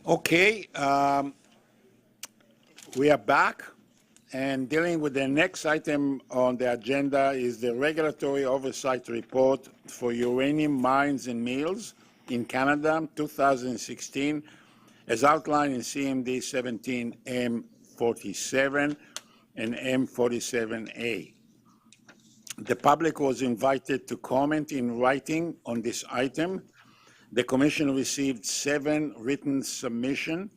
Okay, we are back and dealing with the next item on the agenda is the Regulatory Oversight Report for Uranium Mines and Mills in Canada 2016 as outlined in CMD 17 M47 and M47A. The public was invited to comment in writing on this item. The Commission received 7 written submissions,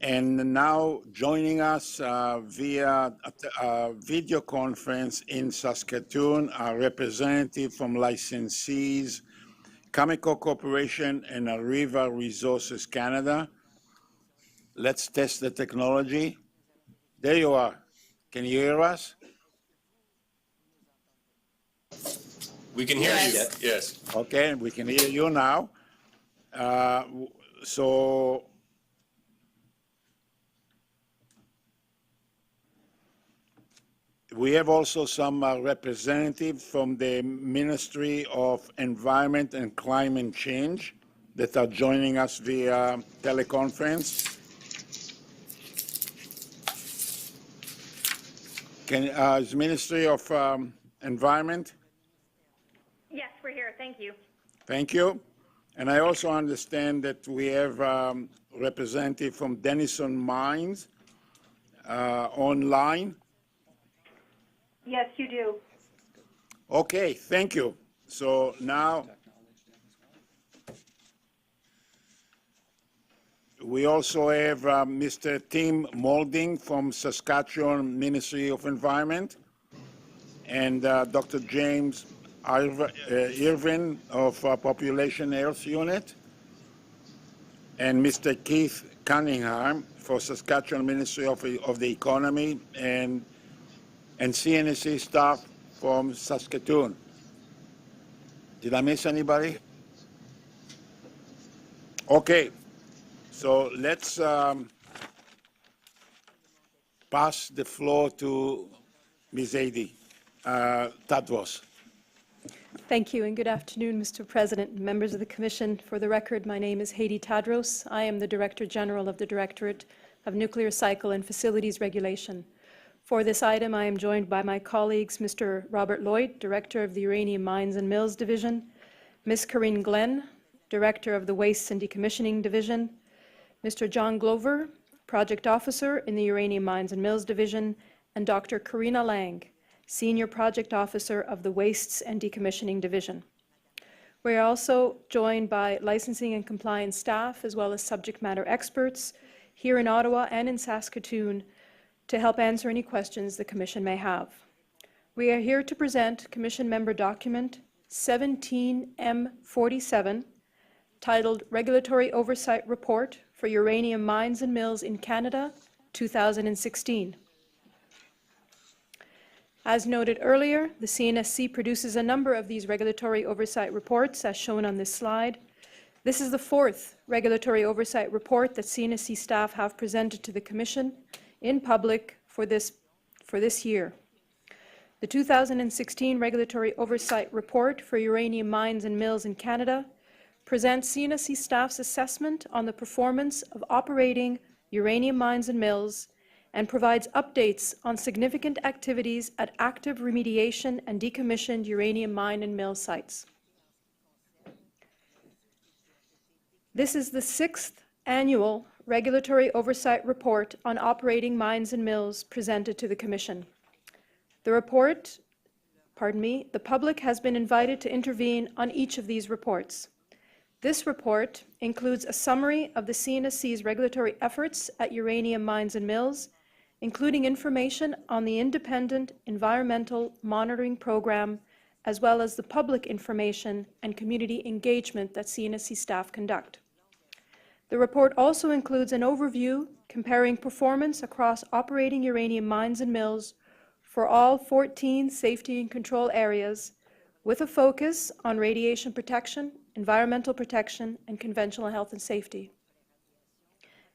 and now joining us via video conference in Saskatoon are representatives from licensees, Cameco Corporation and River Resources Canada. Let's test the technology. There you are. Can you hear us? We can hear you, yes. Okay, we can hear you now. So we have also some representatives from the Ministry of Environment and Climate Change that are joining us via teleconference. Is Ministry of Environment? Yes, we're here. Thank you. Thank you. And I also understand that we have representative from Denison Mines online. Yes, you do. Okay, thank you. So now we also have Mr. Tim Moulding from Saskatchewan Ministry of Environment and Dr. James Irvin of Population Health Unit, and Mr. Keith Cunningham for Saskatchewan Ministry of the Economy, and CNSC staff from Saskatoon. Did I miss anybody? Okay, so let's pass the floor to Ms. Adi Tadros. Thank you and good afternoon, Mr. President and members of the Commission. For the record, my name is Haiti Tadros. I am the Director General of the Directorate of Nuclear Cycle and Facilities Regulation. For this item, I am joined by my colleagues, Mr. Robert Lloyd, Director of the Uranium Mines and Mills Division, Ms. Corinne Glenn, Director of the Wastes and Decommissioning Division, Mr. John Glover, Project Officer in the Uranium Mines and Mills Division, and Dr. Karina Lang, Senior Project Officer of the Wastes and Decommissioning Division. We are also joined by licensing and compliance staff as well as subject matter experts here in Ottawa and in Saskatoon to help answer any questions the Commission may have. We are here to present Commission Member Document 17M47 titled Regulatory Oversight Report for Uranium Mines and Mills in Canada 2016. As noted earlier, the CNSC produces a number of these regulatory oversight reports, as shown on this slide. This is the 4th regulatory oversight report that CNSC staff have presented to the Commission in public for this year. The 2016 Regulatory Oversight Report for Uranium Mines and Mills in Canada presents CNSC staff's assessment on the performance of operating uranium mines and mills and provides updates on significant activities at active remediation and decommissioned uranium mine and mill sites. This is the 6th annual Regulatory Oversight Report on operating mines and mills presented to the Commission. The public has been invited to intervene on each of these reports. This report includes a summary of the CNSC's regulatory efforts at uranium mines and mills, including information on the Independent Environmental Monitoring Program, as well as the public information and community engagement that CNSC staff conduct. The report also includes an overview comparing performance across operating uranium mines and mills for all 14 safety and control areas, with a focus on radiation protection, environmental protection, and conventional health and safety.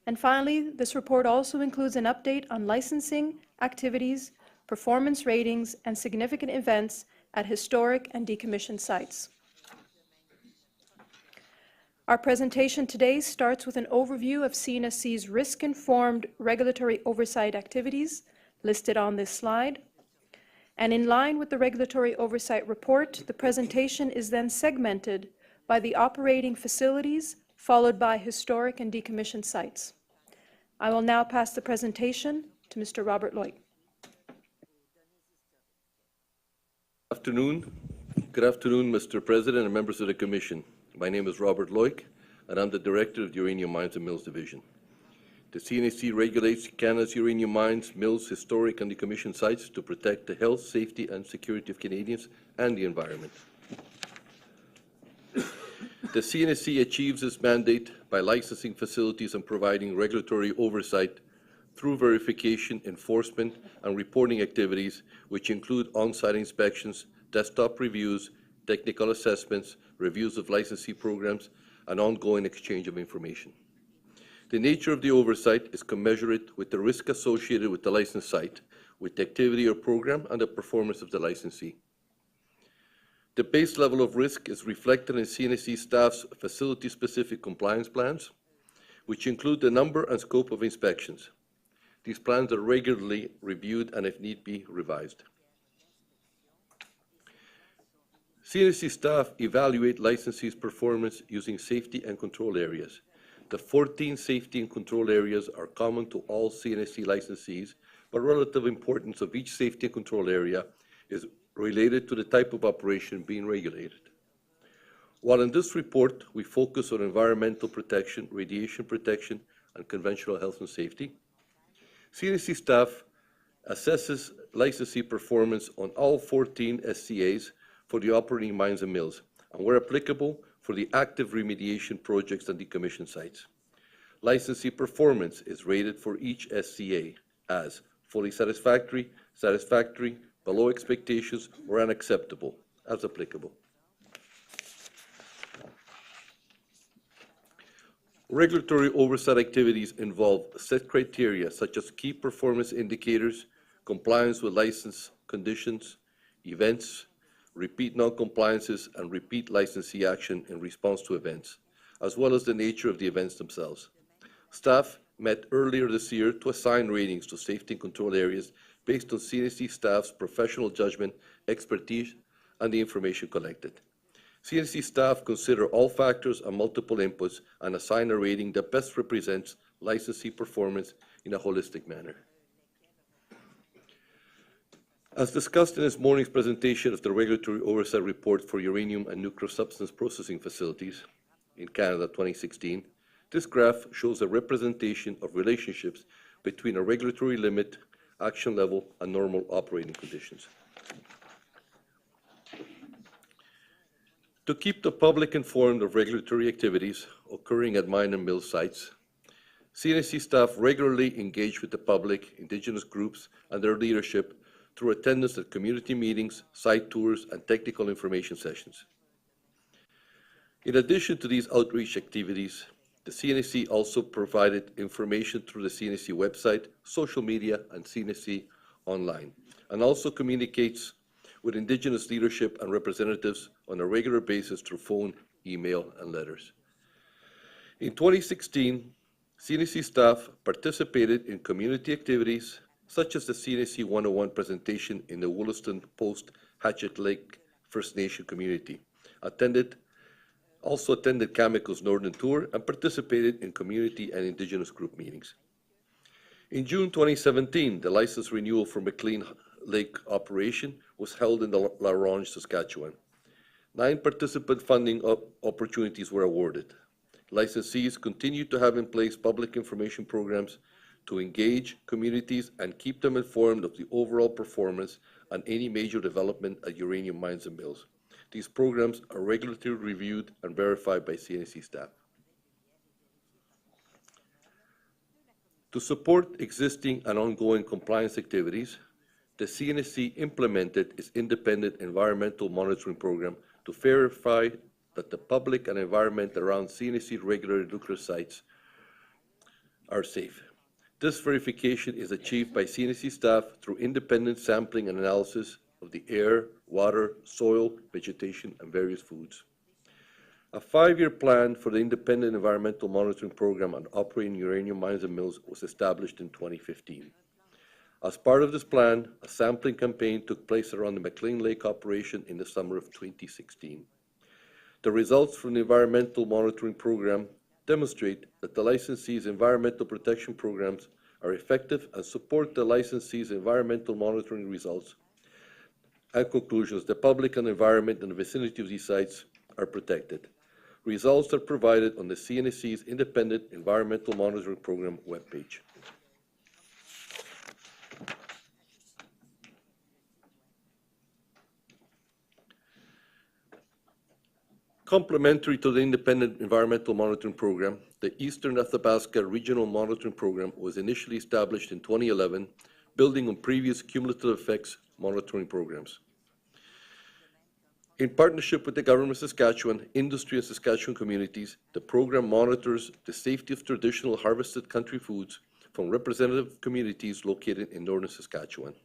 And finally, this report also includes an update on licensing activities, performance ratings, and significant events at historic and decommissioned sites. Our presentation today starts with an overview of CNSC's risk-informed regulatory oversight activities listed on this slide. And in line with the Regulatory Oversight Report, the presentation is then segmented by the operating facilities, followed by historic and decommissioned sites. I will now pass the presentation to Mr. Robert Loy. Good afternoon, Mr. President and members of the Commission. My name is Robert Loic, and I'm the Director of the Uranium Mines and Mills Division. The CNSC regulates Canada's uranium mines, mills, historic and decommissioned sites to protect the health, safety and security of Canadians and the environment. The CNSC achieves its mandate by licensing facilities and providing regulatory oversight through verification, enforcement, and reporting activities, which include on-site inspections, desktop reviews, technical assessments, reviews of licensee programs, and ongoing exchange of information. The nature of the oversight is commensurate with the risk associated with the licensed site, with the activity or program, and the performance of the licensee. The base level of risk is reflected in CNSC staff's facility-specific compliance plans, which include the number and scope of inspections. These plans are regularly reviewed and, if need be, revised. CNSC staff evaluate licensees' performance using safety and control areas. The 14 safety and control areas are common to all CNSC licensees, but relative importance of each safety and control area is related to the type of operation being regulated. While in this report we focus on environmental protection, radiation protection, and conventional health and safety, CNSC staff assesses licensee performance on all 14 SCAs for the operating mines and mills, and where applicable, for the active remediation projects and decommissioned sites. Licensee performance is rated for each SCA as fully satisfactory, satisfactory, below expectations, or unacceptable, as applicable. Regulatory oversight activities involve set criteria such as key performance indicators, compliance with license conditions, events, repeat non-compliances, and repeat licensee action in response to events, as well as the nature of the events themselves. Staff met earlier this year to assign ratings to safety and control areas based on CNSC staff's professional judgment, expertise, and the information collected. CNSC staff consider all factors and multiple inputs and assign a rating that best represents licensee performance in a holistic manner. As discussed in this morning's presentation of the Regulatory Oversight Report for Uranium and Nuclear Substance Processing Facilities in Canada 2016, this graph shows a representation of relationships between a regulatory limit, action level, and normal operating conditions. To keep the public informed of regulatory activities occurring at mine and mill sites, CNSC staff regularly engage with the public, Indigenous groups, and their leadership through attendance at community meetings, site tours, and technical information sessions. In addition to these outreach activities, the CNSC also provided information through the CNSC website, social media, and CNSC online, and also communicates with Indigenous leadership and representatives on a regular basis through phone, email, and letters. In 2016, CNSC staff participated in community activities such as the CNSC 101 presentation in the Wollaston Post Hatchet Lake First Nation community, also attended Cameco's Northern Tour, and participated in community and Indigenous group meetings. In June 2017, the license renewal for McClean Lake operation was held in La Ronge, Saskatchewan. 9 participant funding opportunities were awarded. Licensees continue to have in place public information programs to engage communities and keep them informed of the overall performance and any major development at uranium mines and mills. These programs are regularly reviewed and verified by CNSC staff. To support existing and ongoing compliance activities, the CNSC implemented its independent environmental monitoring program to verify that the public and environment around CNSC regulated nuclear sites are safe. This verification is achieved by CNSC staff through independent sampling and analysis of the air, water, soil, vegetation, and various foods. A 5-year plan for the Independent Environmental Monitoring Program on operating uranium mines and mills was established in 2015. As part of this plan, a sampling campaign took place around the McClean Lake operation in the summer of 2016. The results from the Environmental Monitoring Program demonstrate that the licensee's environmental protection programs are effective and support the licensee's environmental monitoring results and conclusions. The public and environment in the vicinity of these sites are protected. Results are provided on the CNSC's Independent Environmental Monitoring Program webpage. Complementary to the Independent Environmental Monitoring Program, the Eastern Athabasca Regional Monitoring Program was initially established in 2011, building on previous cumulative effects monitoring programs. In partnership with the Government of Saskatchewan, industry, and Saskatchewan communities, the program monitors the safety of traditional harvested country foods from representative communities located in northern Saskatchewan.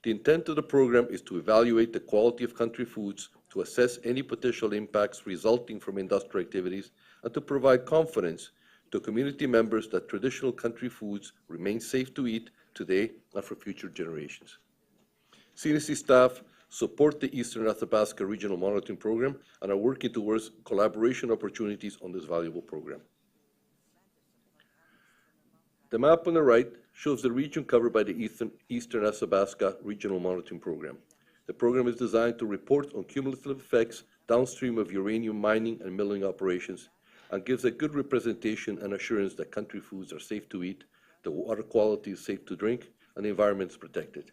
The intent of the program is to evaluate the quality of country foods, to assess any potential impacts resulting from industrial activities, and to provide confidence to community members that traditional country foods remain safe to eat today and for future generations. CNSC staff support the Eastern Athabasca Regional Monitoring Program and are working towards collaboration opportunities on this valuable program. The map on the right shows the region covered by the Eastern Athabasca Regional Monitoring Program. The program is designed to report on cumulative effects downstream of uranium mining and milling operations and gives a good representation and assurance that country foods are safe to eat, the water quality is safe to drink, and the environment is protected.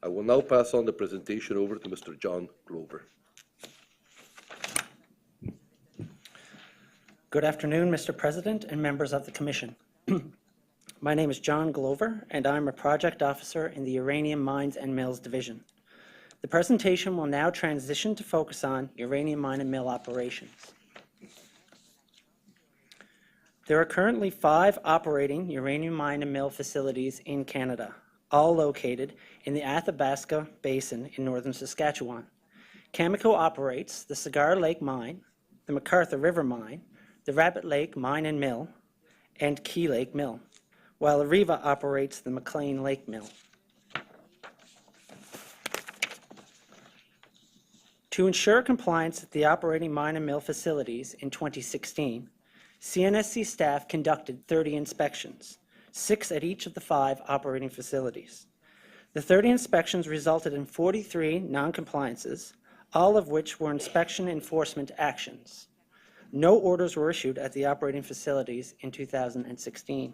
I will now pass on the presentation over to Mr. John Glover. Good afternoon, Mr. President and members of the Commission. My name is John Glover, and I'm a project officer in the Uranium Mines and Mills Division. The presentation will now transition to focus on uranium mine and mill operations. There are currently 5 operating uranium mine and mill facilities in Canada, all located in the Athabasca Basin in northern Saskatchewan. Cameco operates the Cigar Lake Mine, the McArthur River Mine, the Rabbit Lake Mine and Mill, and Key Lake Mill, while Areva operates the McClean Lake Mill. To ensure compliance at the operating mine and mill facilities in 2016, CNSC staff conducted 30 inspections, 6 at each of the 5 operating facilities. The 30 inspections resulted in 43 non-compliances, all of which were inspection enforcement actions. No orders were issued at the operating facilities in 2016.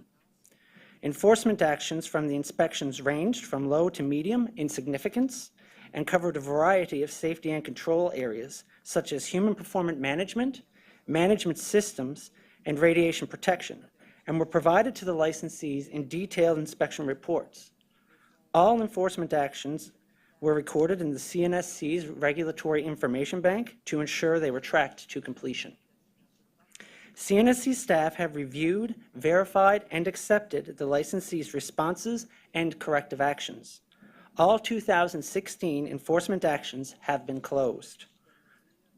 Enforcement actions from the inspections ranged from low to medium in significance and covered a variety of safety and control areas, such as human performance management, management systems, and radiation protection, and were provided to the licensees in detailed inspection reports. All enforcement actions were recorded in the CNSC's Regulatory Information Bank to ensure they were tracked to completion. CNSC staff have reviewed, verified, and accepted the licensee's responses and corrective actions. All 2016 enforcement actions have been closed.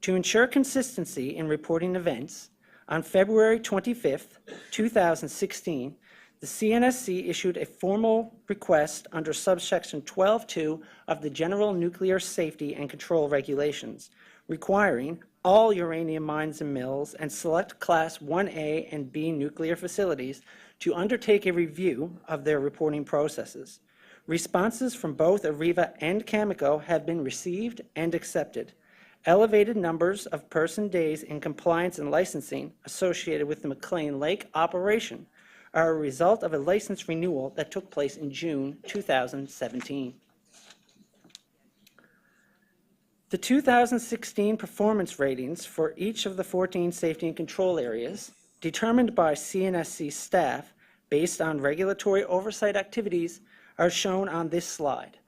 To ensure consistency in reporting events, on February 25, 2016, the CNSC issued a formal request under subsection 12.2 of the General Nuclear Safety and Control Regulations, requiring all uranium mines and mills and select Class 1A and B nuclear facilities to undertake a review of their reporting processes. Responses from both Areva and Cameco have been received and accepted. Elevated numbers of person days in compliance and licensing associated with the McClean Lake operation are a result of a license renewal that took place in June 2017. The 2016 performance ratings for each of the 14 safety and control areas, determined by CNSC staff based on regulatory oversight activities, are shown on this slide.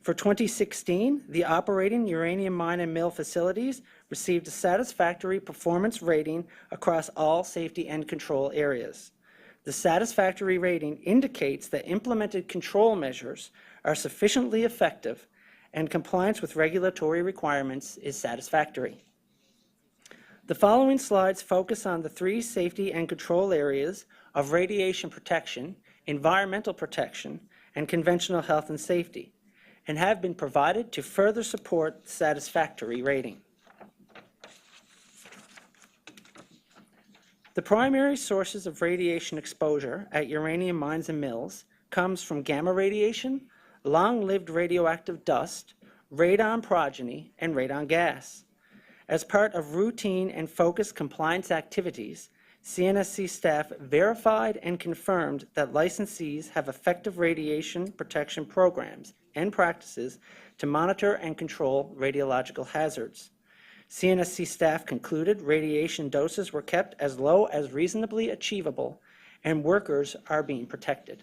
For 2016, the operating uranium mine and mill facilities received a satisfactory performance rating across all safety and control areas. The satisfactory rating indicates that implemented control measures are sufficiently effective and compliance with regulatory requirements is satisfactory. The following slides focus on the three safety and control areas of radiation protection, environmental protection, and conventional health and safety, and have been provided to further support satisfactory rating. The primary sources of radiation exposure at uranium mines and mills comes from gamma radiation, long-lived radioactive dust, radon progeny, and radon gas. As part of routine and focused compliance activities, CNSC staff verified and confirmed that licensees have effective radiation protection programs and practices to monitor and control radiological hazards. CNSC staff concluded radiation doses were kept as low as reasonably achievable and workers are being protected.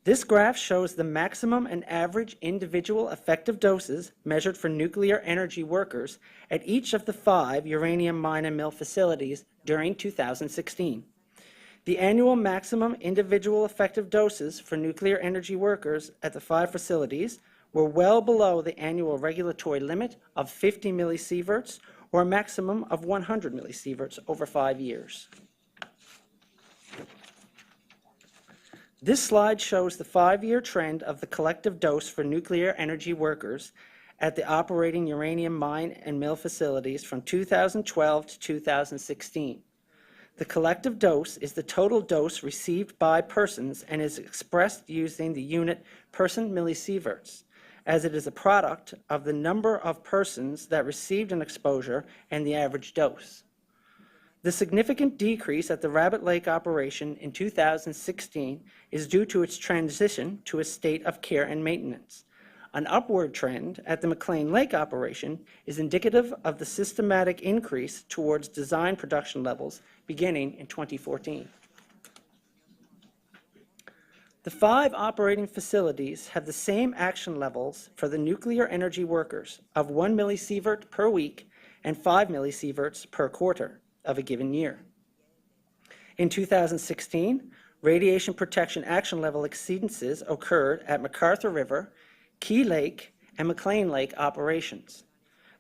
This graph shows the maximum and average individual effective doses measured for nuclear energy workers at each of the 5 uranium mine and mill facilities during 2016. The annual maximum individual effective doses for nuclear energy workers at the 5 facilities were well below the annual regulatory limit of 50 millisieverts or a maximum of 100 millisieverts over 5 years. This slide shows the 5-year trend of the collective dose for nuclear energy workers at the operating uranium mine and mill facilities from 2012 to 2016. The collective dose is the total dose received by persons and is expressed using the unit person millisieverts, as it is a product of the number of persons that received an exposure and the average dose. The significant decrease at the Rabbit Lake operation in 2016 is due to its transition to a state of care and maintenance. An upward trend at the McClean Lake operation is indicative of the systematic increase towards design production levels beginning in 2014. The 5 operating facilities have the same action levels for the nuclear energy workers of 1 millisievert per week and 5 millisieverts per quarter of a given year. In 2016, radiation protection action level exceedances occurred at McArthur River, Key Lake, and McClean Lake operations.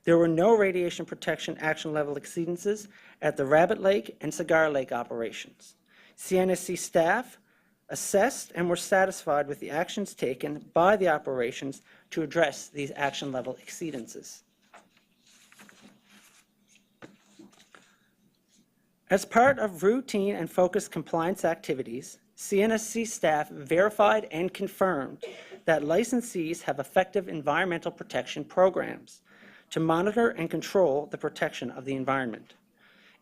There were no radiation protection action level exceedances at the Rabbit Lake and Cigar Lake operations. CNSC staff assessed and were satisfied with the actions taken by the operations to address these action level exceedances. As part of routine and focused compliance activities, CNSC staff verified and confirmed that licensees have effective environmental protection programs to monitor and control the protection of the environment.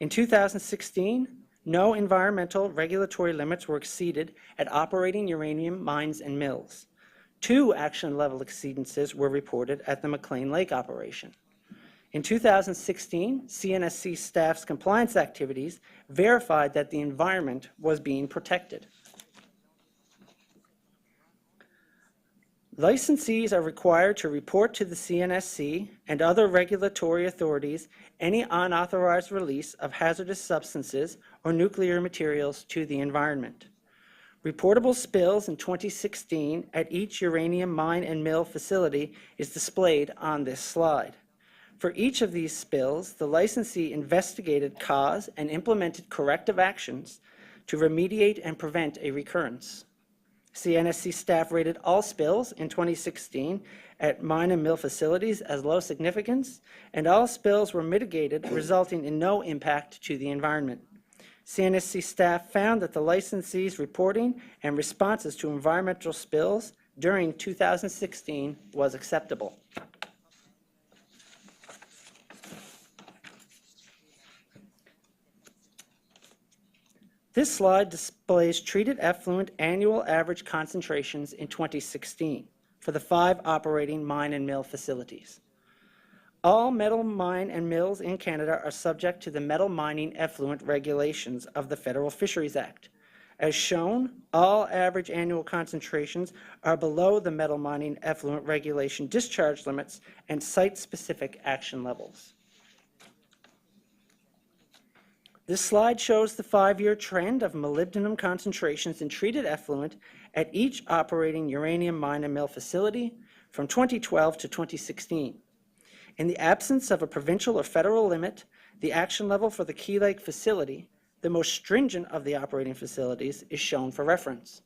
In 2016, no environmental regulatory limits were exceeded at operating uranium mines and mills. 2 action level exceedances were reported at the McClean Lake operation. In 2016, CNSC staff's compliance activities verified that the environment was being protected. Licensees are required to report to the CNSC and other regulatory authorities any unauthorized release of hazardous substances or nuclear materials to the environment. Reportable spills in 2016 at each uranium mine and mill facility is displayed on this slide. For each of these spills, the licensee investigated cause and implemented corrective actions to remediate and prevent a recurrence. CNSC staff rated all spills in 2016 at mine and mill facilities as low significance, and all spills were mitigated, resulting in no impact to the environment. CNSC staff found that the licensee's reporting and responses to environmental spills during 2016 was acceptable. This slide displays treated effluent annual average concentrations in 2016 for the 5 operating mine and mill facilities. All metal mine and mills in Canada are subject to the metal mining effluent regulations of the Federal Fisheries Act. As shown, all average annual concentrations are below the metal mining effluent regulation discharge limits and site-specific action levels. This slide shows the 5-year trend of molybdenum concentrations in treated effluent at each operating uranium mine and mill facility from 2012 to 2016. In the absence of a provincial or federal limit, the action level for the Key Lake facility, the most stringent of the operating facilities, is shown for reference.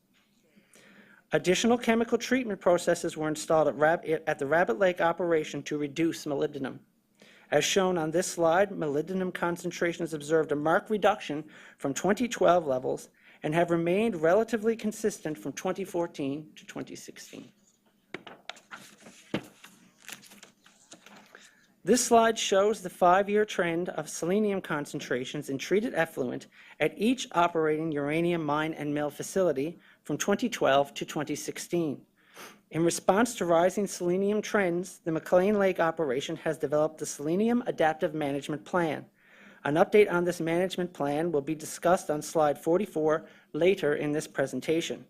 Additional chemical treatment processes were installed at the Rabbit Lake operation to reduce molybdenum. As shown on this slide, molybdenum concentrations observed a marked reduction from 2012 levels and have remained relatively consistent from 2014 to 2016. This slide shows the 5-year trend of selenium concentrations in treated effluent at each operating uranium mine and mill facility from 2012 to 2016. In response to rising selenium trends, the McClean Lake operation has developed the Selenium Adaptive Management Plan. An update on this management plan will be discussed on slide 44 later in this presentation.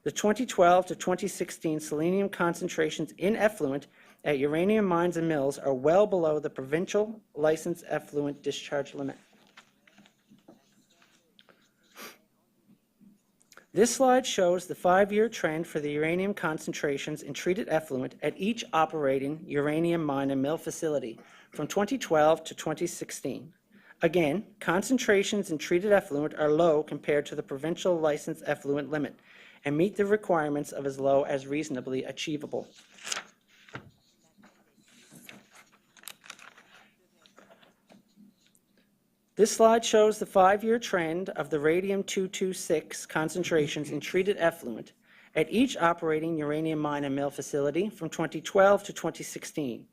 The 2012 to 2016 selenium concentrations in effluent at uranium mines and mills are well below the provincial licensed effluent discharge limit. This slide shows the 5-year trend for the uranium concentrations in treated effluent at each operating uranium mine and mill facility from 2012 to 2016. Again, concentrations in treated effluent are low compared to the provincial licensed effluent limit and meet the requirements of as low as reasonably achievable. This slide shows the 5-year trend of the radium-226 concentrations in treated effluent at each operating uranium mine and mill facility from 2012 to 2016.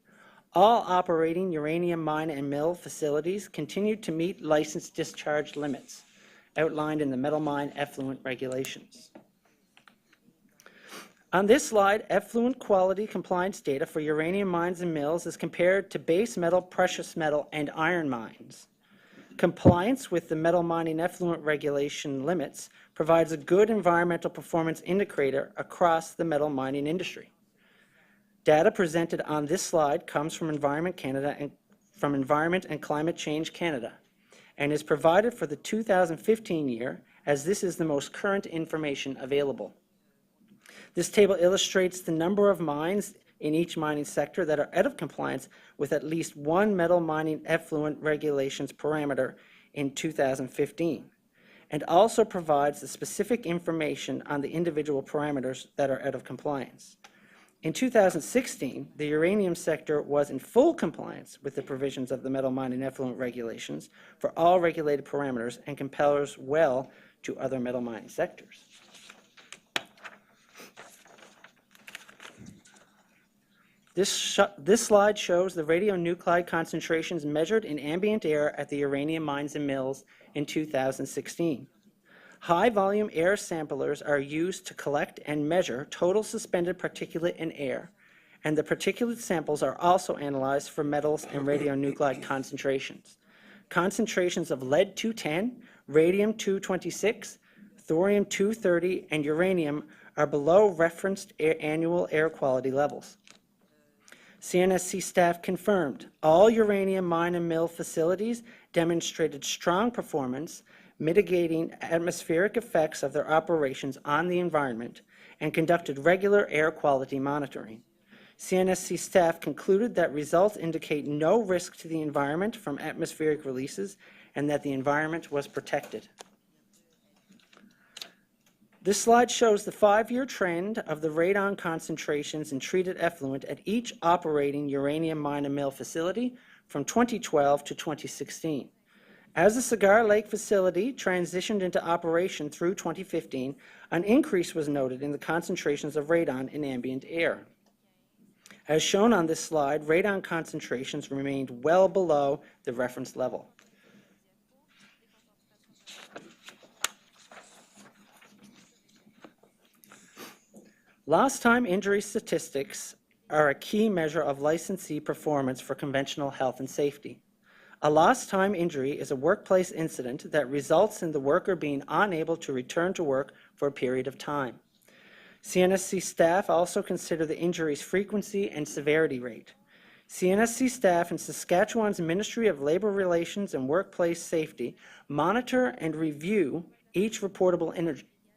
All operating uranium mine and mill facilities continued to meet licensed discharge limits outlined in the metal mine effluent regulations. On this slide, effluent quality compliance data for uranium mines and mills is compared to base metal, precious metal, and iron mines. Compliance with the metal mining effluent regulation limits provides a good environmental performance indicator across the metal mining industry. Data presented on this slide comes from Environment Canada and from Environment and Climate Change Canada and is provided for the 2015 year, as this is the most current information available. This table illustrates the number of mines in each mining sector that are out of compliance with at least one metal mining effluent regulations parameter in 2015, and also provides the specific information on the individual parameters that are out of compliance. In 2016, the uranium sector was in full compliance with the provisions of the metal mining effluent regulations for all regulated parameters and compares well to other metal mining sectors. This slide shows the radionuclide concentrations measured in ambient air at the uranium mines and mills in 2016. High-volume air samplers are used to collect and measure total suspended particulate in air, and the particulate samples are also analyzed for metals and radionuclide concentrations. Concentrations of lead-210, radium-226, thorium-230, and uranium are below referenced annual air quality levels. CNSC staff confirmed all uranium mine and mill facilities demonstrated strong performance, mitigating atmospheric effects of their operations on the environment, and conducted regular air quality monitoring. CNSC staff concluded that results indicate no risk to the environment from atmospheric releases and that the environment was protected. This slide shows the 5-year trend of the radon concentrations in treated effluent at each operating uranium mine and mill facility from 2012 to 2016. As the Cigar Lake facility transitioned into operation through 2015, an increase was noted in the concentrations of radon in ambient air. As shown on this slide, radon concentrations remained well below the reference level. Lost time injury statistics are a key measure of licensee performance for conventional health and safety. A lost time injury is a workplace incident that results in the worker being unable to return to work for a period of time. CNSC staff also consider the injury's frequency and severity rate. CNSC staff in Saskatchewan's Ministry of Labor Relations and Workplace Safety monitor and review each reportable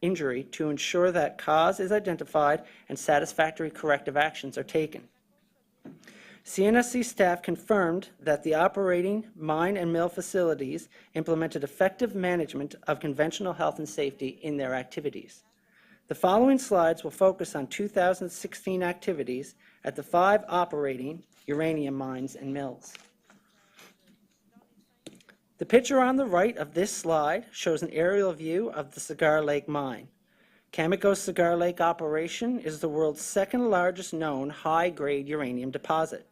injury to ensure that cause is identified and satisfactory corrective actions are taken. CNSC staff confirmed that the operating mine and mill facilities implemented effective management of conventional health and safety in their activities. The following slides will focus on 2016 activities at the 5 operating uranium mines and mills. The picture on the right of this slide shows an aerial view of the Cigar Lake mine. Cameco's Cigar Lake operation is the world's second largest known high-grade uranium deposit.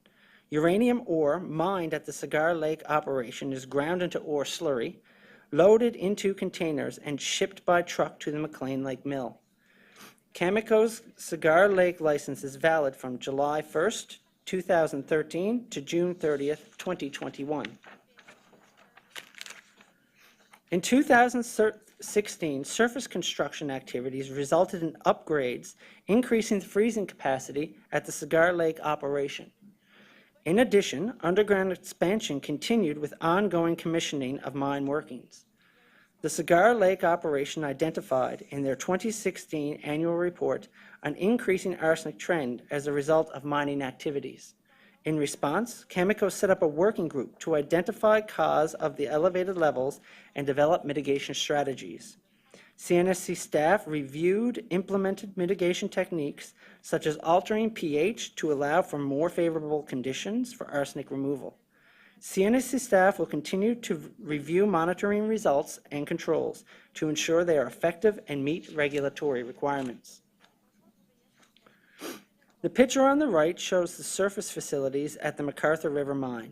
Uranium ore mined at the Cigar Lake operation is ground into ore slurry, loaded into containers, and shipped by truck to the McClean Lake mill. Cameco's Cigar Lake license is valid from July 1st, 2013 to June 30th, 2021. In 2016, surface construction activities resulted in upgrades, increasing the freezing capacity at the Cigar Lake operation. In addition, underground expansion continued with ongoing commissioning of mine workings. The Cigar Lake operation identified in their 2016 annual report an increasing arsenic trend as a result of mining activities. In response, Cameco set up a working group to identify cause of the elevated levels and develop mitigation strategies. CNSC staff reviewed implemented mitigation techniques such as altering pH to allow for more favorable conditions for arsenic removal. CNSC staff will continue to review monitoring results and controls to ensure they are effective and meet regulatory requirements. The picture on the right shows the surface facilities at the McArthur River mine.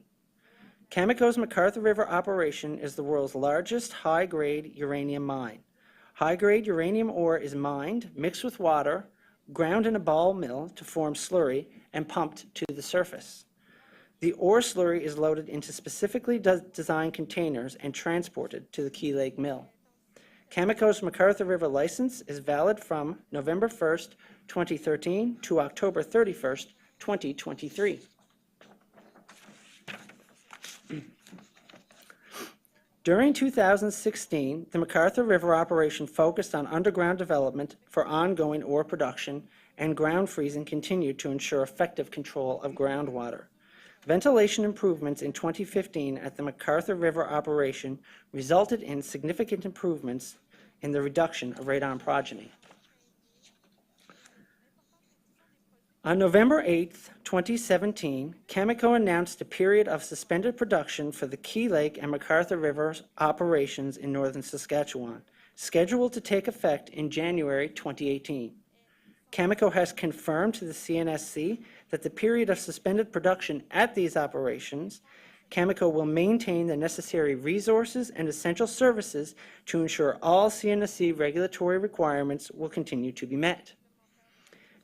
Cameco's McArthur River operation is the world's largest high-grade uranium mine. High-grade uranium ore is mined, mixed with water, ground in a ball mill to form slurry, and pumped to the surface. The ore slurry is loaded into specifically designed containers and transported to the Key Lake mill. Cameco's McArthur River license is valid from November 1st, 2013 to October 31st, 2023. During 2016, the McArthur River operation focused on underground development for ongoing ore production, and ground freezing continued to ensure effective control of groundwater. Ventilation improvements in 2015 at the McArthur River operation resulted in significant improvements in the reduction of radon progeny. On November 8, 2017, Cameco announced a period of suspended production for the Key Lake and McArthur River operations in northern Saskatchewan, scheduled to take effect in January 2018. Cameco has confirmed to the CNSC that the period of suspended production at these operations, Cameco will maintain the necessary resources and essential services to ensure all CNSC regulatory requirements will continue to be met.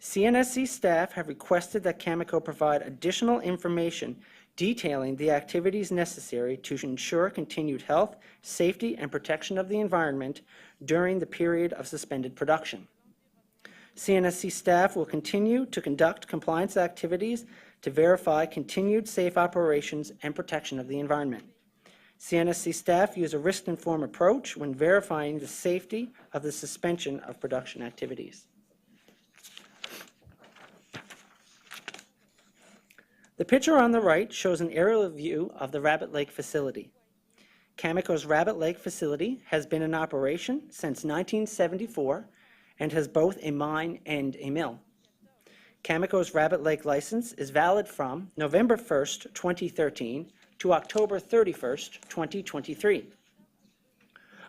CNSC staff have requested that Cameco provide additional information detailing the activities necessary to ensure continued health, safety, and protection of the environment during the period of suspended production. CNSC staff will continue to conduct compliance activities to verify continued safe operations and protection of the environment. CNSC staff use a risk-informed approach when verifying the safety of the suspension of production activities. The picture on the right shows an aerial view of the Rabbit Lake facility. Cameco's Rabbit Lake facility has been in operation since 1974 and has both a mine and a mill. Cameco's Rabbit Lake license is valid from November 1st, 2013 to October 31st, 2023.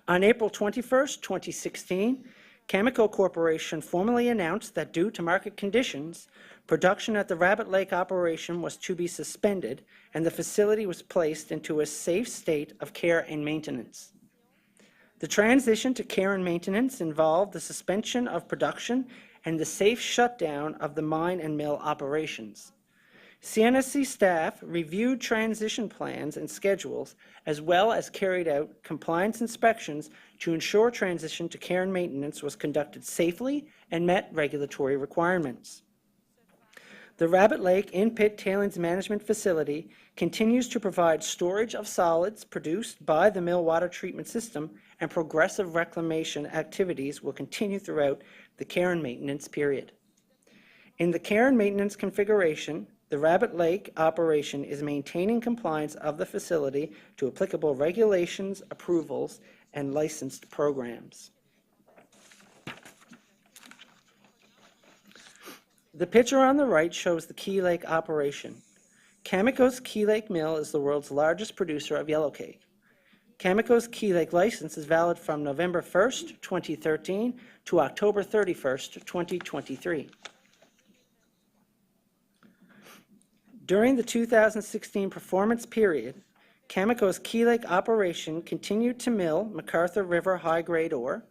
On April 21st, 2016, Cameco Corporation formally announced that due to market conditions, production at the Rabbit Lake operation was to be suspended and the facility was placed into a safe state of care and maintenance. The transition to care and maintenance involved the suspension of production and the safe shutdown of the mine and mill operations. CNSC staff reviewed transition plans and schedules, as well as carried out compliance inspections to ensure transition to care and maintenance was conducted safely and met regulatory requirements. The Rabbit Lake in-pit tailings management facility continues to provide storage of solids produced by the mill water treatment system, and progressive reclamation activities will continue throughout the care and maintenance period. In the care and maintenance configuration, the Rabbit Lake operation is maintaining compliance of the facility to applicable regulations, approvals, and licensed programs. The picture on the right shows the Key Lake operation. Cameco's Key Lake Mill is the world's largest producer of yellowcake. Cameco's Key Lake license is valid from November 1st, 2013 to October 31st, 2023. During the 2016 performance period, Cameco's Key Lake operation continued to mill McArthur River high-grade ore.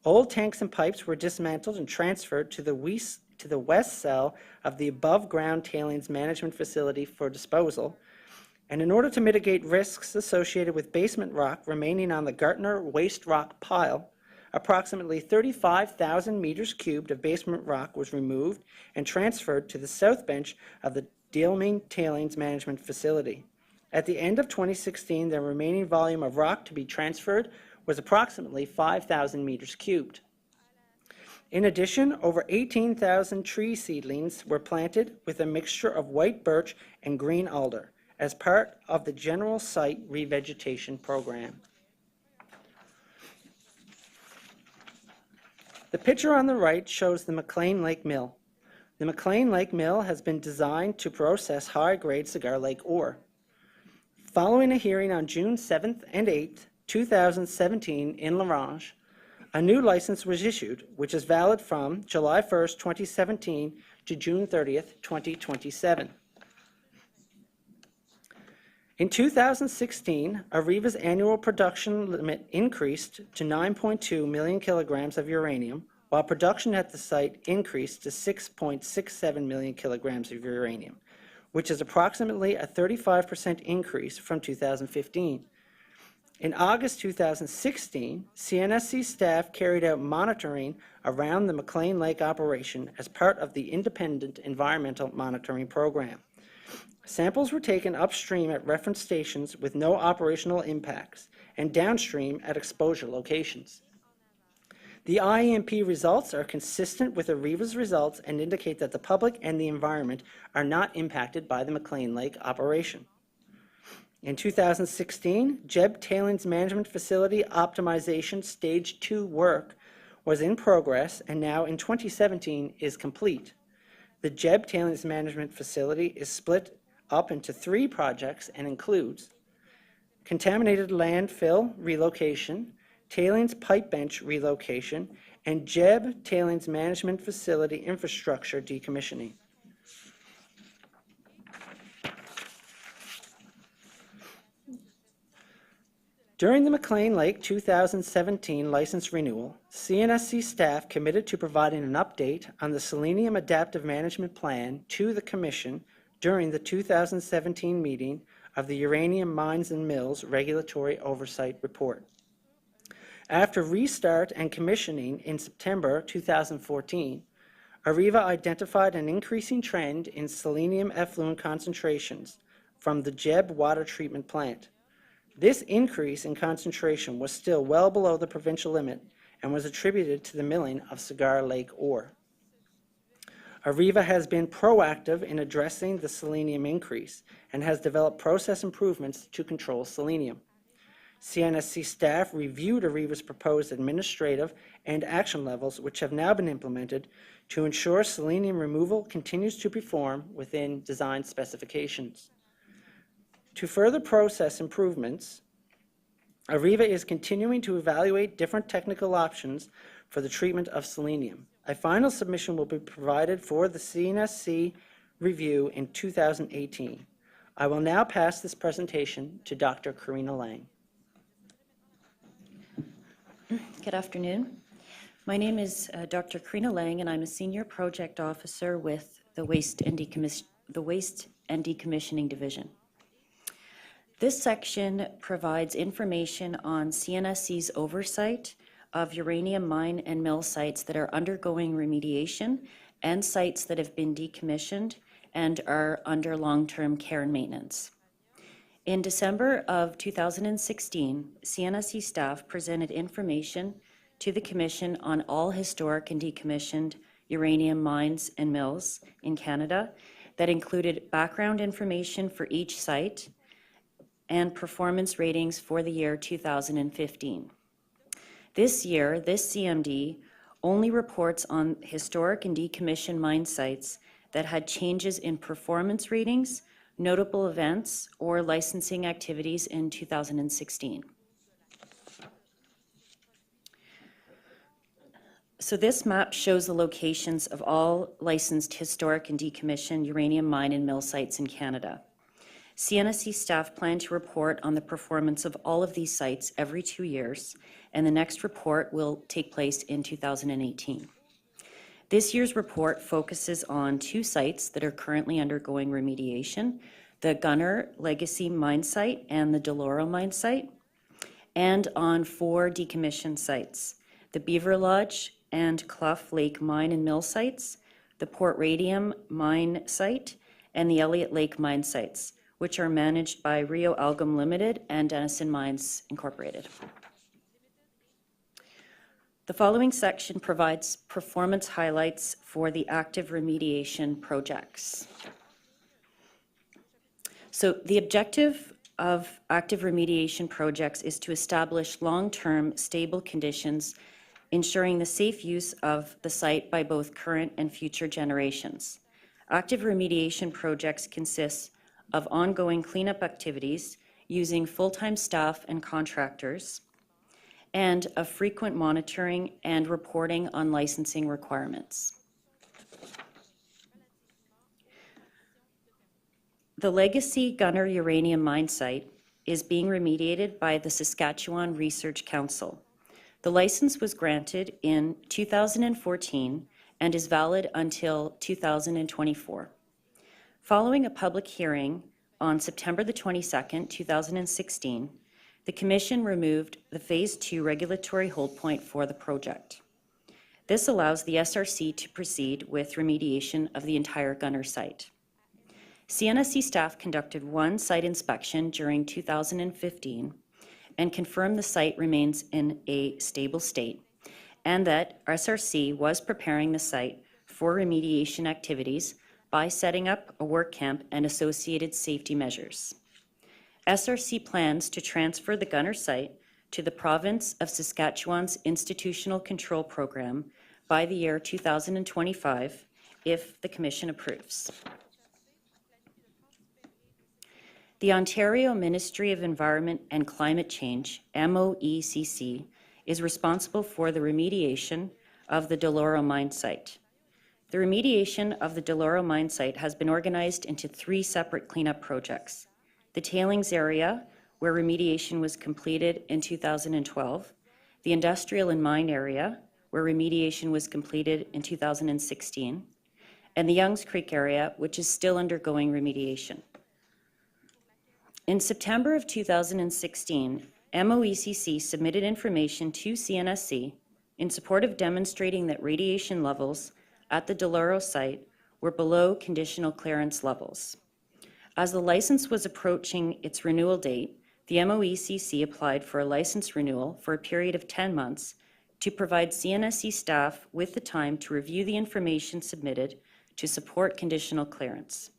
Old tanks and pipes were dismantled and transferred to the west cell of the above-ground tailings management facility for disposal. And in order to mitigate risks associated with basement rock remaining on the Gartner waste rock pile, approximately 35,000 meters cubed of basement rock was removed and transferred to the south bench of the Dealming Tailings Management Facility. At the end of 2016, the remaining volume of rock to be transferred was approximately 5,000 meters cubed. In addition, over 18,000 tree seedlings were planted with a mixture of white birch and green alder as part of the general site revegetation program. The picture on the right shows the McClean Lake Mill. The McClean Lake Mill has been designed to process high-grade Cigar Lake ore. Following a hearing on June 7th and 8th, 2017 in La Ronge, a new license was issued, which is valid from July 1st, 2017 to June 30th, 2027. In 2016, Areva's annual production limit increased to 9.2 million kilograms of uranium, while production at the site increased to 6.67 million kilograms of uranium, which is approximately a 35% increase from 2015. In August 2016, CNSC staff carried out monitoring around the McClean Lake operation as part of the Independent Environmental Monitoring Program. Samples were taken upstream at reference stations with no operational impacts and downstream at exposure locations. The IEMP results are consistent with Areva's results and indicate that the public and the environment are not impacted by the McClean Lake operation. In 2016, JEB Tailings Management Facility Optimization Stage 2 work was in progress and now in 2017 is complete. The JEB Tailings Management Facility is split up into 3 projects and includes contaminated landfill relocation, tailings pipe bench relocation, and JEB Tailings Management Facility infrastructure decommissioning. During the McClean Lake 2017 license renewal, CNSC staff committed to providing an update on the Selenium Adaptive Management Plan to the Commission during the 2017 meeting of the Uranium Mines and Mills Regulatory Oversight Report. After restart and commissioning in September 2014, Areva identified an increasing trend in selenium effluent concentrations from the JEB water treatment plant. This increase in concentration was still well below the provincial limit and was attributed to the milling of Cigar Lake ore. Areva has been proactive in addressing the selenium increase and has developed process improvements to control selenium. CNSC staff reviewed Areva's proposed administrative and action levels, which have now been implemented to ensure selenium removal continues to perform within design specifications. To further process improvements, Areva is continuing to evaluate different technical options for the treatment of selenium. A final submission will be provided for the CNSC review in 2018. I will now pass this presentation to Dr. Karina Lang. Good afternoon. My name is Dr. Karina Lang, and I'm a Senior Project Officer with the Waste and Decommissioning Division. This section provides information on CNSC's oversight of uranium mine and mill sites that are undergoing remediation and sites that have been decommissioned and are under long-term care and maintenance. In December of 2016, CNSC staff presented information to the Commission on all historic and decommissioned uranium mines and mills in Canada that included background information for each site and performance ratings for the year 2015. This year, this CMD only reports on historic and decommissioned mine sites that had changes in performance ratings, notable events, or licensing activities in 2016. So this map shows the locations of all licensed historic and decommissioned uranium mine and mill sites in Canada. CNSC staff plan to report on the performance of all of these sites every 2 years, and the next report will take place in 2018. This year's report focuses on 2 sites that are currently undergoing remediation, the Gunner Legacy Mine Site and the Deloro Mine Site, and on 4 decommissioned sites, the Beaver Lodge and Clough Lake Mine and Mill sites, the Port Radium Mine Site, and the Elliot Lake Mine sites, which are managed by Rio Algom Limited and Denison Mines Incorporated. The following section provides performance highlights for the active remediation projects. So the objective of active remediation projects is to establish long-term stable conditions, ensuring the safe use of the site by both current and future generations. Active remediation projects consist of ongoing cleanup activities using full-time staff and contractors, and of frequent monitoring and reporting on licensing requirements. The Legacy Gunner Uranium Mine Site is being remediated by the Saskatchewan Research Council. The license was granted in 2014 and is valid until 2024. Following a public hearing on September the 22nd, 2016, the Commission removed the Phase 2 regulatory hold point for the project. This allows the SRC to proceed with remediation of the entire Gunner site. CNSC staff conducted 1 site inspection during 2015 and confirmed the site remains in a stable state and that SRC was preparing the site for remediation activities by setting up a work camp and associated safety measures. SRC plans to transfer the Gunner site to the province of Saskatchewan's institutional control program by the year 2025 if the Commission approves. The Ontario Ministry of Environment and Climate Change, MOECC, is responsible for the remediation of the Deloro mine site. The remediation of the Deloro mine site has been organized into 3 separate cleanup projects. The tailings area, where remediation was completed in 2012, the industrial and mine area, where remediation was completed in 2016, and the Youngs Creek area, which is still undergoing remediation. In September of 2016, MOECC submitted information to CNSC in support of demonstrating that radiation levels at the Deloro site were below conditional clearance levels. As the license was approaching its renewal date, the MOECC applied for a license renewal for a period of 10 months to provide CNSC staff with the time to review the information submitted to support conditional clearance.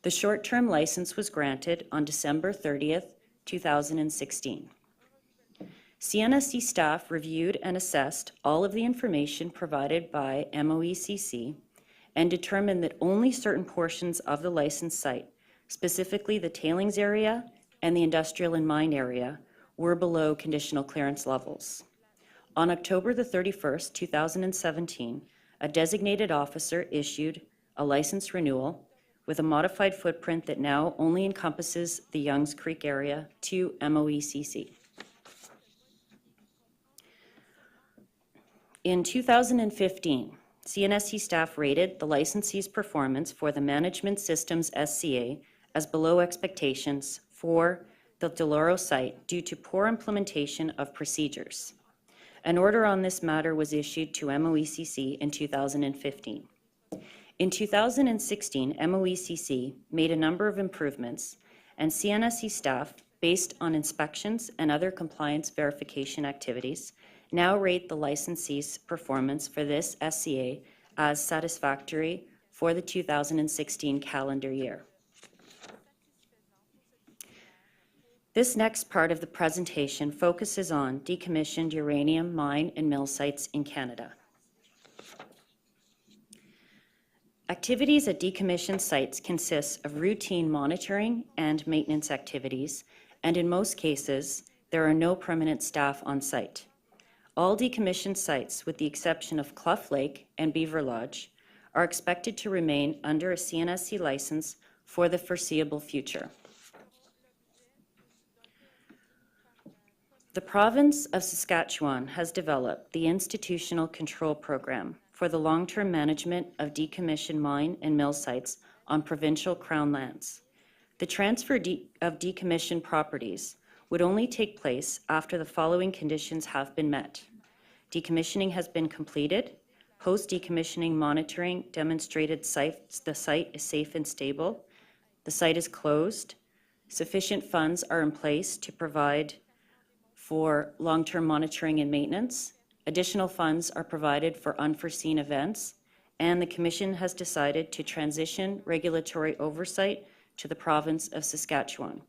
The short-term license was granted on December 30th, 2016. CNSC staff reviewed and assessed all of the information provided by MOECC and determined that only certain portions of the licensed site, specifically the tailings area and the industrial and mine area, were below conditional clearance levels. On October the 31st, 2017, a designated officer issued a license renewal with a modified footprint that now only encompasses the Youngs Creek area to MOECC. In 2015, CNSC staff rated the licensee's performance for the Management Systems SCA as below expectations for the Deloro site due to poor implementation of procedures. An order on this matter was issued to MOECC in 2015. In 2016, MOECC made a number of improvements, and CNSC staff, based on inspections and other compliance verification activities, now rate the licensee's performance for this SCA as satisfactory for the 2016 calendar year. This next part of the presentation focuses on decommissioned uranium mine and mill sites in Canada. Activities at decommissioned sites consist of routine monitoring and maintenance activities, and in most cases, there are no permanent staff on site. All decommissioned sites, with the exception of Clough Lake and Beaver Lodge, are expected to remain under a CNSC license for the foreseeable future. The province of Saskatchewan has developed the Institutional Control Program for the long-term management of decommissioned mine and mill sites on provincial Crown lands. The transfer of decommissioned properties would only take place after the following conditions have been met. Decommissioning has been completed, post-decommissioning monitoring demonstrated the site is safe and stable, the site is closed, sufficient funds are in place to provide for long-term monitoring and maintenance, additional funds are provided for unforeseen events, and the Commission has decided to transition regulatory oversight to the province of Saskatchewan.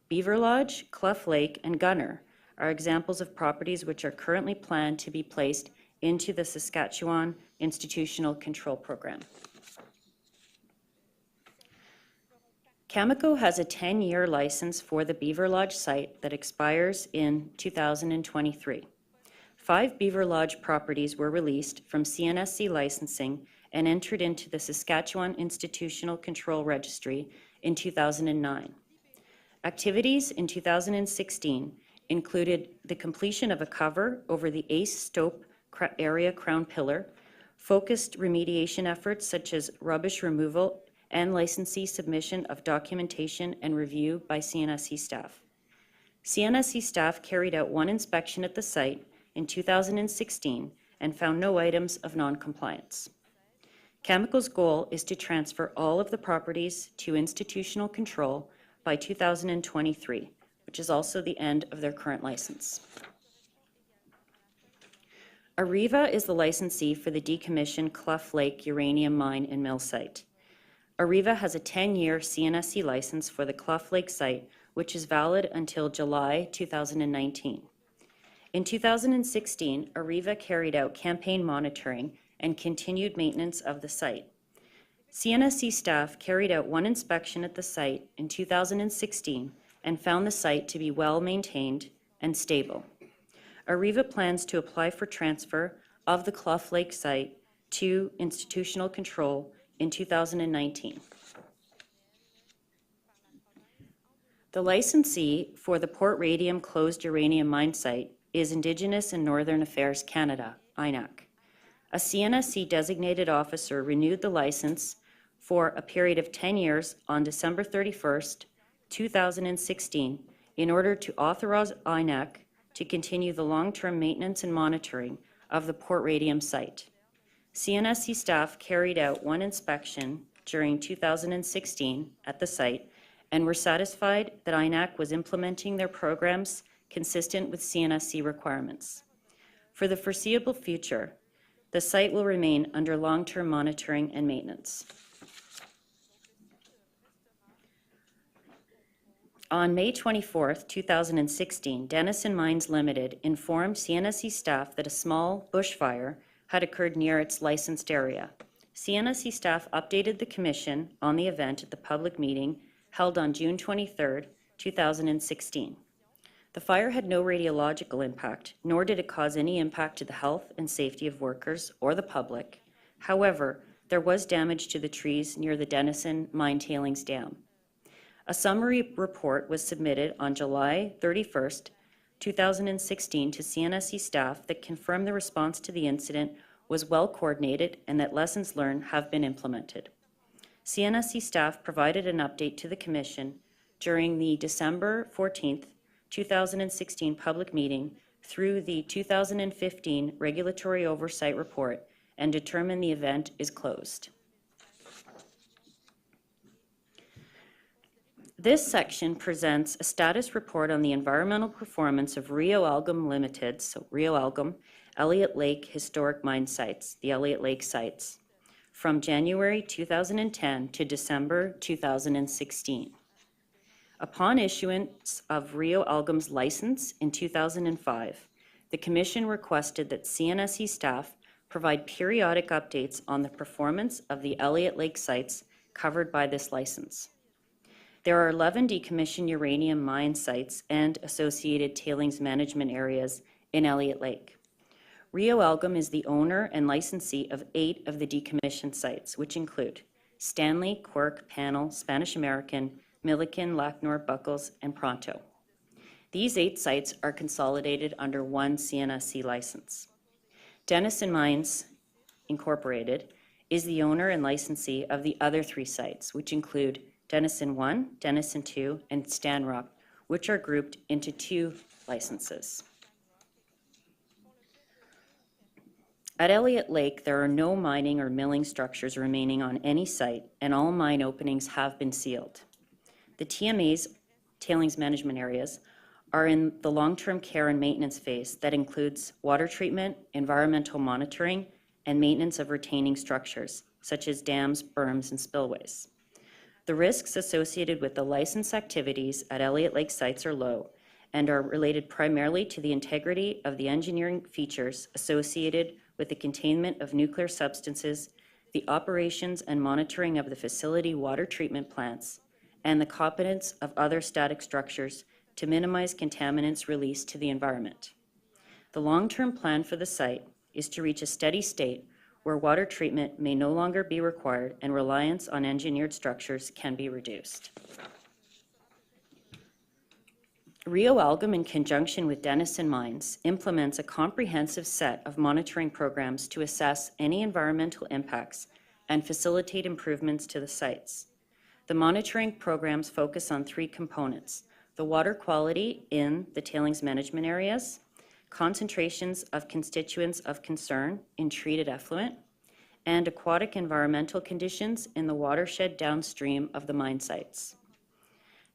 Beaver Lodge, Clough Lake, and Gunner are examples of properties which are currently planned to be placed into the Saskatchewan Institutional Control Program. Cameco has a 10-year license for the Beaver Lodge site that expires in 2023. 5 Beaver Lodge properties were released from CNSC licensing and entered into the Saskatchewan Institutional Control Registry in 2009. Activities in 2016 included the completion of a cover over the Ace Stope area crown pillar, focused remediation efforts such as rubbish removal and licensee submission of documentation and review by CNSC staff. CNSC staff carried out 1 inspection at the site in 2016 and found no items of non-compliance. Cameco's goal is to transfer all of the properties to institutional control by 2023, which is also the end of their current license. Areva is the licensee for the decommissioned Clough Lake uranium mine and mill site. Areva has a 10-year CNSC license for the Clough Lake site, which is valid until July 2019. In 2016, Areva carried out campaign monitoring and continued maintenance of the site. CNSC staff carried out 1 inspection at the site in 2016 and found the site to be well maintained and stable. Areva plans to apply for transfer of the Clough Lake site to institutional control in 2019. The licensee for the Port Radium closed uranium mine site is Indigenous in Northern Affairs Canada, INAC. A CNSC designated officer renewed the license for a period of 10 years on December 31st, 2016, in order to authorize INAC to continue the long-term maintenance and monitoring of the Port Radium site. CNSC staff carried out 1 inspection during 2016 at the site and were satisfied that INAC was implementing their programs consistent with CNSC requirements. For the foreseeable future, the site will remain under long-term monitoring and maintenance. On May 24, 2016, Denison Mines Limited informed CNSC staff that a small bushfire had occurred near its licensed area. CNSC staff updated the Commission on the event at the public meeting held on June 23, 2016. The fire had no radiological impact, nor did it cause any impact to the health and safety of workers or the public. However, there was damage to the trees near the Denison Mine Tailings Dam. A summary report was submitted on July 31, 2016 to CNSC staff that confirmed the response to the incident was well coordinated and that lessons learned have been implemented. CNSC staff provided an update to the Commission during the December 14, 2016 public meeting through the 2015 Regulatory Oversight Report and determined the event is closed. This section presents a status report on the environmental performance of Rio Algom Limited, so Rio Algom, Elliot Lake Historic Mine Sites, the Elliot Lake sites. from January 2010 to December 2016. Upon issuance of Rio Algom's license in 2005, the Commission requested that CNSC staff provide periodic updates on the performance of the Elliot Lake sites covered by this license. There are 11 decommissioned uranium mine sites and associated tailings management areas in Elliot Lake. Rio Algom is the owner and licensee of 8 of the decommissioned sites, which include Stanley, Quirk, Panel, Spanish American, Milliken, Lacknor, Buckles, and Pronto. These 8 sites are consolidated under one CNSC license. Denison Mines, Incorporated, is the owner and licensee of the other 3 sites, which include Denison 1, Denison 2, and Stanrock, which are grouped into 2 licenses. At Elliot Lake, there are no mining or milling structures remaining on any site, and all mine openings have been sealed. The TMA's, tailings management areas, are in the long-term care and maintenance phase that includes water treatment, environmental monitoring, and maintenance of retaining structures, such as dams, berms, and spillways. The risks associated with the license activities at Elliot Lake sites are low and are related primarily to the integrity of the engineering features associated with the containment of nuclear substances, the operations and monitoring of the facility water treatment plants, and the competence of other static structures to minimize contaminants released to the environment. The long-term plan for the site is to reach a steady state where water treatment may no longer be required and reliance on engineered structures can be reduced. Rio Algom, in conjunction with Denison Mines, implements a comprehensive set of monitoring programs to assess any environmental impacts and facilitate improvements to the sites. The monitoring programs focus on 3 components: the water quality in the tailings management areas, concentrations of constituents of concern in treated effluent, and aquatic environmental conditions in the watershed downstream of the mine sites.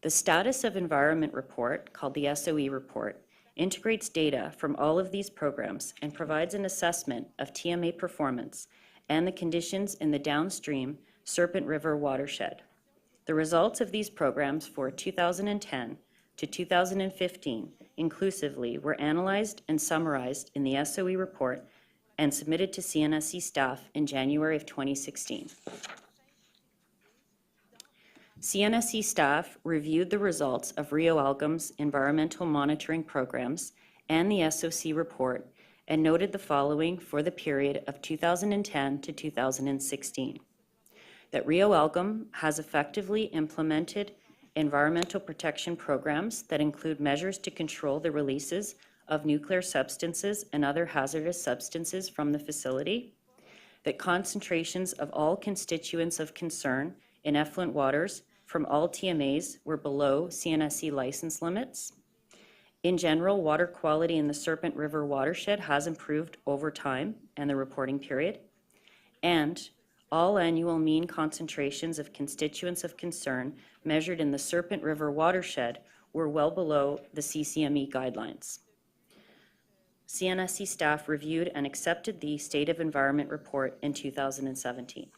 The Status of Environment Report, called the SOE report, integrates data from all of these programs and provides an assessment of TMA performance and the conditions in the downstream Serpent River watershed. The results of these programs for 2010 to 2015 inclusively were analyzed and summarized in the SOE report and submitted to CNSC staff in January of 2016. CNSC staff reviewed the results of Rio Algom's environmental monitoring programs and the SOC report and noted the following for the period of 2010 to 2016. That Rio Algom has effectively implemented environmental protection programs that include measures to control the releases of nuclear substances and other hazardous substances from the facility, that concentrations of all constituents of concern in effluent waters from all TMAs were below CNSC license limits. In general, water quality in the Serpent River watershed has improved over time and the reporting period, and all annual mean concentrations of constituents of concern measured in the Serpent River watershed were well below the CCME guidelines. CNSC staff reviewed and accepted the State of Environment report in 2017.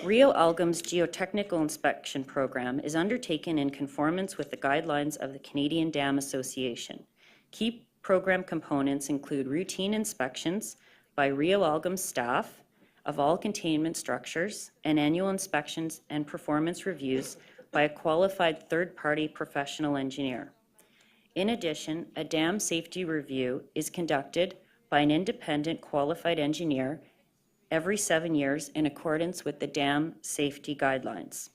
Rio Algom's geotechnical inspection program is undertaken in conformance with the guidelines of the Canadian Dam Association. Key program components include routine inspections by Rio Algom staff of all containment structures and annual inspections and performance reviews by a qualified third-party professional engineer. In addition, a dam safety review is conducted by an independent qualified engineer every 7 years in accordance with the dam safety guidelines.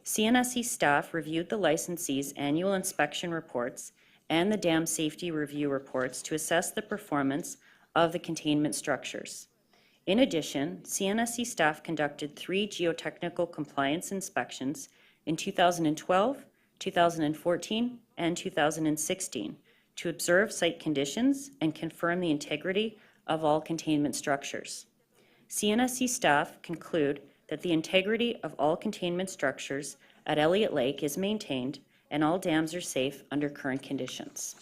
CNSC staff reviewed the licensee's annual inspection reports and the dam safety review reports to assess the performance of the containment structures. In addition, CNSC staff conducted 3 geotechnical compliance inspections in 2012, 2014, and 2016 to observe site conditions and confirm the integrity of all containment structures. CNSC staff conclude that the integrity of all containment structures at Elliot Lake is maintained and all dams are safe under current conditions.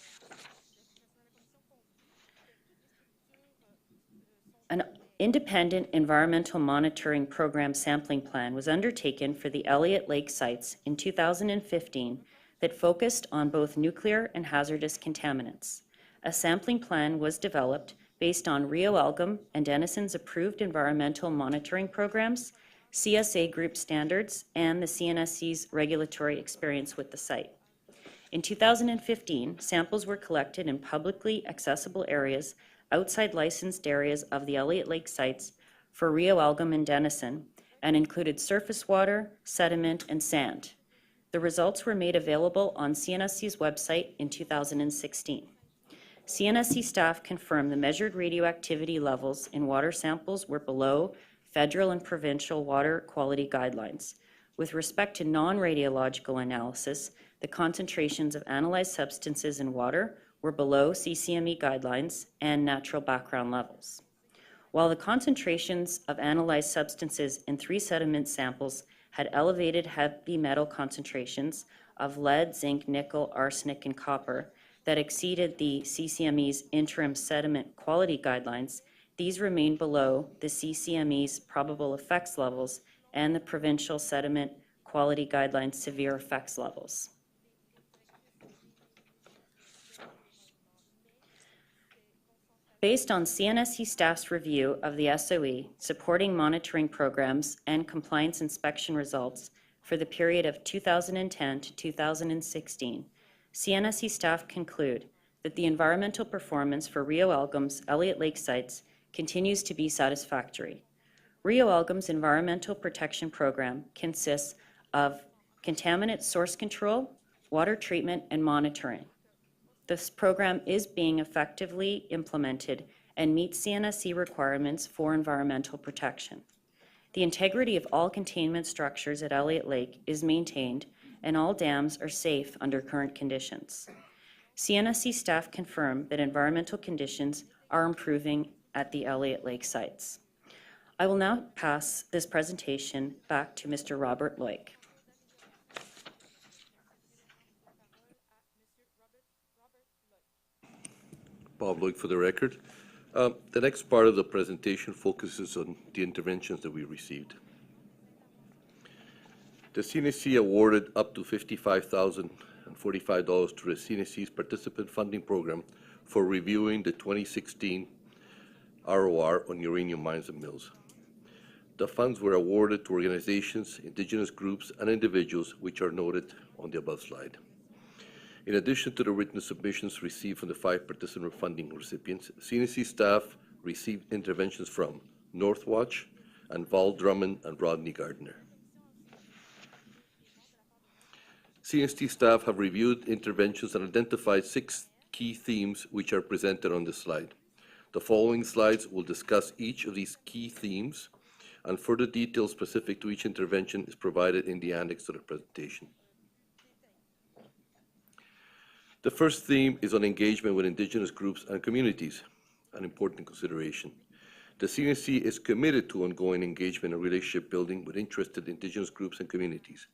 An independent environmental monitoring program sampling plan was undertaken for the Elliot Lake sites in 2015 that focused on both nuclear and hazardous contaminants. A sampling plan was developed based on Rio Algom and Denison's approved environmental monitoring programs, CSA group standards, and the CNSC's regulatory experience with the site. In 2015, samples were collected in publicly accessible areas outside licensed areas of the Elliot Lake sites for Rio Algom and Denison and included surface water, sediment, and sand. The results were made available on CNSC's website in 2016. CNSC staff confirmed the measured radioactivity levels in water samples were below federal and provincial water quality guidelines. With respect to non-radiological analysis, the concentrations of analyzed substances in water were below CCME guidelines and natural background levels. While the concentrations of analyzed substances in 3 sediment samples had elevated heavy metal concentrations of lead, zinc, nickel, arsenic, and copper that exceeded the CCME's interim sediment quality guidelines, these remained below the CCME's probable effects levels and the provincial sediment quality guidelines severe effects levels. Based on CNSC staff's review of the SOE, supporting monitoring programs and compliance inspection results for the period of 2010 to 2016, CNSC staff conclude that the environmental performance for Rio Algom's Elliot Lake sites continues to be satisfactory. Rio Algom's environmental protection program consists of contaminant source control, water treatment, and monitoring. This program is being effectively implemented and meets CNSC requirements for environmental protection. The integrity of all containment structures at Elliot Lake is maintained and all dams are safe under current conditions. CNSC staff confirm that environmental conditions are improving at the Elliot Lake sites. I will now pass this presentation back to Mr. Robert Loic. Bob Loic for the record. The next part of the presentation focuses on the interventions that we received. The CNSC awarded up to $55,045 to the CNSC's participant funding program for reviewing the 2016 ROR on uranium mines and mills. The funds were awarded to organizations, Indigenous groups, and individuals which are noted on the above slide. In addition to the written submissions received from the 5 participant funding recipients, CNSC staff received interventions from Northwatch and Val Drummond and Rodney Gardner. CNSC staff have reviewed interventions and identified 6 key themes which are presented on this slide. The following slides will discuss each of these key themes, and further details specific to each intervention is provided in the annex to the presentation. The first theme is on engagement with Indigenous groups and communities, an important consideration. The CNSC is committed to ongoing engagement and relationship building with interested Indigenous groups and communities.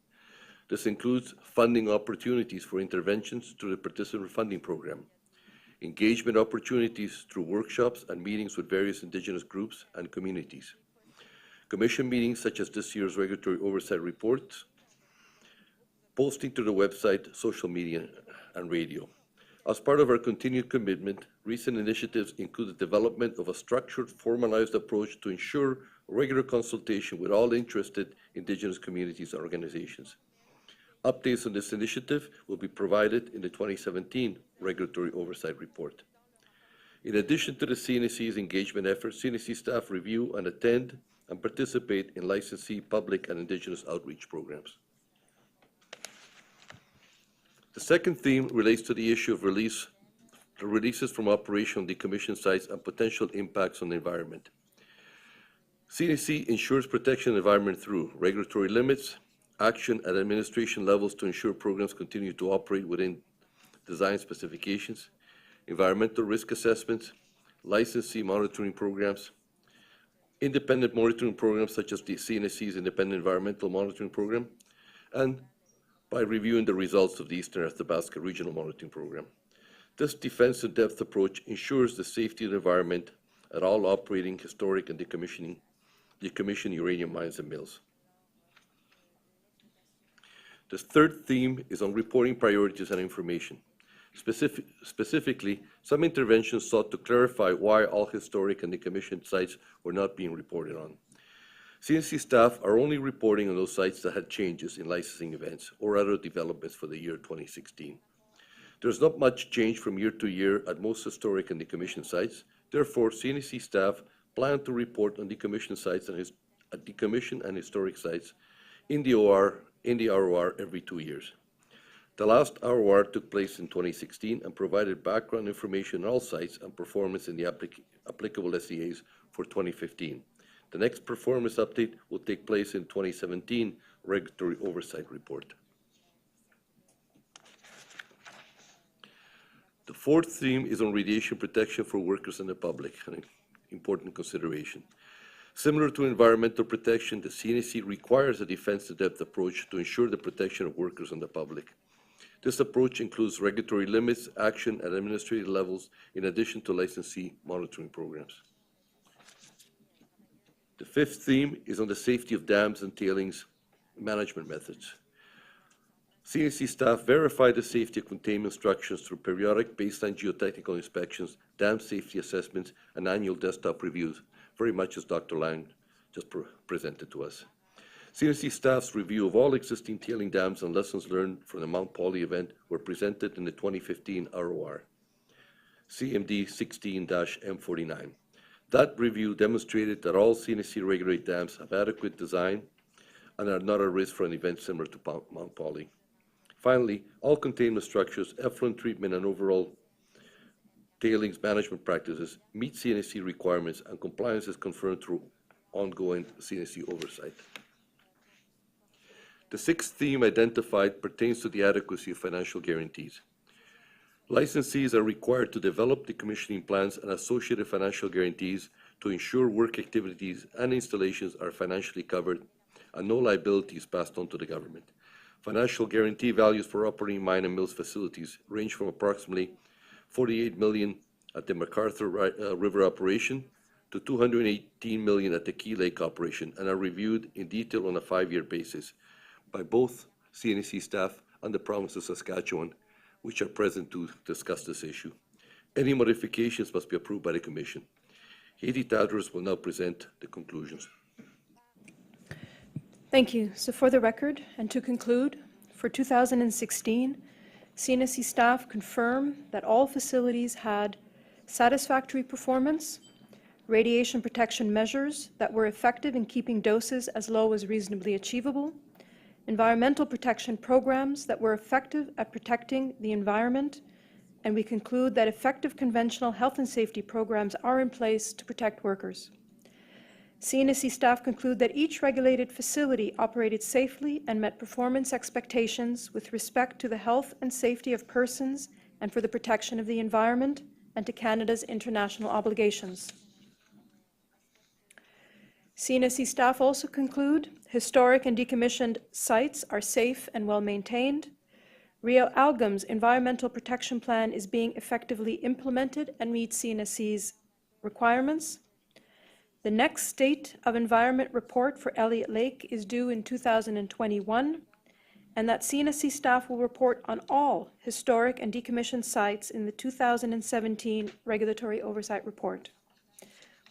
This includes funding opportunities for interventions through the participant funding program, engagement opportunities through workshops and meetings with various Indigenous groups and communities, commission meetings such as this year's Regulatory Oversight Report, posting to the website, social media, and radio. As part of our continued commitment, recent initiatives include the development of a structured, formalized approach to ensure regular consultation with all interested Indigenous communities and organizations. Updates on this initiative will be provided in the 2017 Regulatory Oversight Report. In addition to the CNSC's engagement efforts, CNSC staff review and attend and participate in licensee, public, and Indigenous outreach programs. The second theme relates to the issue of releases from operational decommissioned sites and potential impacts on the environment. CNSC ensures protection of the environment through regulatory limits, action at administration levels to ensure programs continue to operate within design specifications, environmental risk assessments, licensee monitoring programs, independent monitoring programs such as the CNSC's Independent Environmental Monitoring Program, and by reviewing the results of the Eastern Athabasca Regional Monitoring Program. This defense-in-depth approach ensures the safety of the environment at all operating, historic, and decommissioned uranium mines and mills. The third theme is on reporting priorities and information. Specifically, some interventions sought to clarify why all historic and decommissioned sites were not being reported on. CNSC staff are only reporting on those sites that had changes in licensing events or other developments for the year 2016. There's not much change from year to year at most historic and decommissioned sites. Therefore, CNSC staff plan to report on decommissioned sites and decommissioned and historic sites in the ROR every 2 years. The last ROR took place in 2016 and provided background information on all sites and performance in the applicable SCAs for 2015. The next performance update will take place in 2017 Regulatory Oversight Report. The fourth theme is on radiation protection for workers and the public, an important consideration. Similar to environmental protection, the CNSC requires a defense-to-depth approach to ensure the protection of workers and the public. This approach includes regulatory limits, action at administrative levels, in addition to licensee monitoring programs. The fifth theme is on the safety of dams and tailings management methods. CNSC staff verify the safety of containment structures through periodic baseline geotechnical inspections, dam safety assessments, and annual desktop reviews, very much as Dr. Lang just presented to us. CNSC staff's review of all existing tailing dams and lessons learned from the Mount Poly event were presented in the 2015 ROR, CMD 16-M49. That review demonstrated that all CNSC regulated dams have adequate design and are not at risk for an event similar to Mount Poly. Finally, all containment structures, effluent treatment, and overall tailings management practices meet CNSC requirements, and compliance is confirmed through ongoing CNSC oversight. The sixth theme identified pertains to the adequacy of financial guarantees. Licensees are required to develop decommissioning plans and associated financial guarantees to ensure work activities and installations are financially covered and no liability is passed on to the government. Financial guarantee values for operating mine and mills facilities range from approximately $48 million at the McArthur River operation to $218 million at the Key Lake operation, and are reviewed in detail on a 5-year basis by both CNSC staff and the province of Saskatchewan, which are present to discuss this issue. Any modifications must be approved by the Commission. Haiti Tadros will now present the conclusions. Thank you. So for the record, and to conclude, for 2016, CNSC staff confirm that all facilities had satisfactory performance, radiation protection measures that were effective in keeping doses as low as reasonably achievable, environmental protection programs that were effective at protecting the environment, and we conclude that effective conventional health and safety programs are in place to protect workers. CNSC staff conclude that each regulated facility operated safely and met performance expectations with respect to the health and safety of persons and for the protection of the environment and to Canada's international obligations. CNSC staff also conclude historic and decommissioned sites are safe and well maintained. Algom's environmental protection plan is being effectively implemented and meets CNSC's requirements. The next State of Environment report for Elliot Lake is due in 2021, and that CNSC staff will report on all historic and decommissioned sites in the 2017 Regulatory Oversight Report.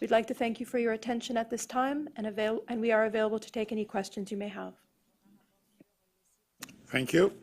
We'd like to thank you for your attention at this time, and we are available to take any questions you may have. Thank you.